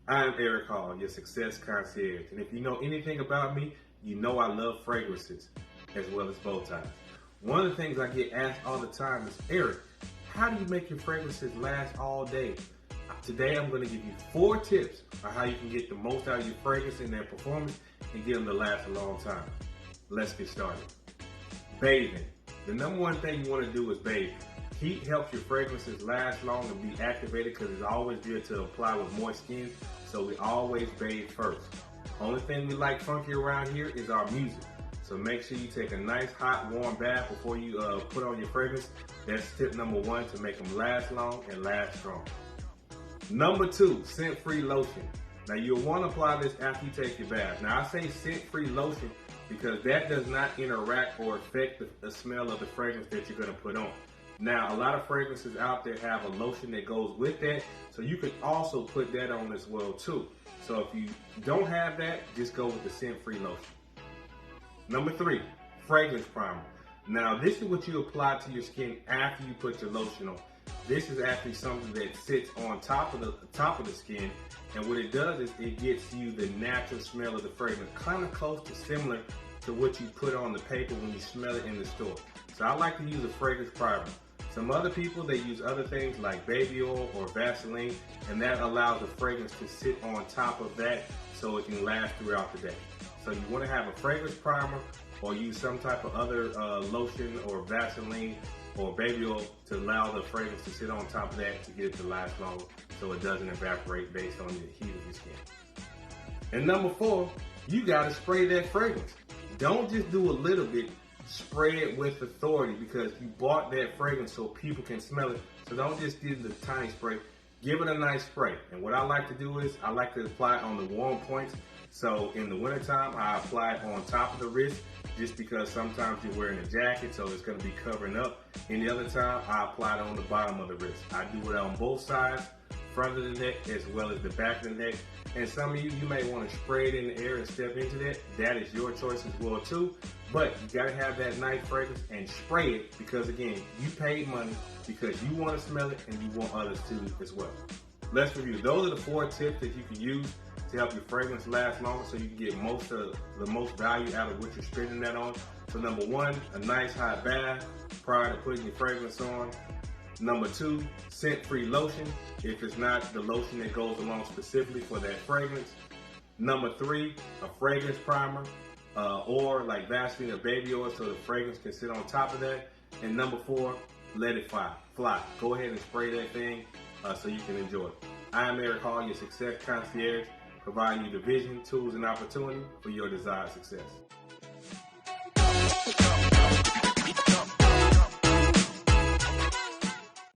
I'm Eric Hall, your success concierge. And if you know anything about me, you know I love fragrances as well as bow ties. One of the things I get asked all the time is, Eric, how do you make your fragrances last all day? Today I'm going to give you 4 tips on how you can get the most out of your fragrance and their performance and get them to last a long time. Let's get started. Bathing. The number one thing you want to do is bathe. Heat helps your fragrances last long and be activated because it's always good to apply with moist skin, so we always bathe first. Only thing we like funky around here is our music. So make sure you take a nice hot warm bath before you put on your fragrance. That's tip number 1 to make them last long and last strong. Number 2, scent-free lotion. Now you'll want to apply this after you take your bath. Now I say scent-free lotion because that does not interact or affect the smell of the fragrance that you're going to put on. Now, a lot of fragrances out there have a lotion that goes with that, so you can also put that on as well too. So if you don't have that, just go with the scent-free lotion. Number 3, fragrance primer. Now, this is what you apply to your skin after you put your lotion on. This is actually something that sits on top of the skin, and what it does is it gets you the natural smell of the fragrance, kind of close to similar to what you put on the paper when you smell it in the store. So I like to use a fragrance primer. Some other people, they use other things like baby oil or Vaseline, and that allows the fragrance to sit on top of that so it can last throughout the day. So you want to have a fragrance primer or use some type of other lotion or Vaseline or baby oil to allow the fragrance to sit on top of that to get it to last longer so it doesn't evaporate based on the heat of your skin. And number 4, you got to spray that fragrance. Don't just do a little bit. Spray it with authority because you bought that fragrance so people can smell it. So don't just do the tiny spray. Give it a nice spray. And what I like to do is I like to apply it on the warm points. So in the wintertime, I apply it on top of the wrist just because sometimes you're wearing a jacket, so it's going to be covering up. And the other time, I apply it on the bottom of the wrist. I do it on both sides, front of the neck as well as the back of the neck. And some of you may want to spray it in the air and step into that. That is your choice as well too. But you got to have that nice fragrance and spray it because again, you paid money because you want to smell it and you want others to as well. Let's review. Those are the 4 tips that you can use to help your fragrance last longer so you can get the most value out of what you're spending that on. So number 1, a nice hot bath prior to putting your fragrance on. Number 2, scent-free lotion, if it's not the lotion that goes along specifically for that fragrance. Number 3, a fragrance primer, or like Vaseline or baby oil so the fragrance can sit on top of that. And number 4, let it fly. Go ahead and spray that thing so you can enjoy it. I am Eric Hall, your success concierge, providing you the vision, tools, and opportunity for your desired success.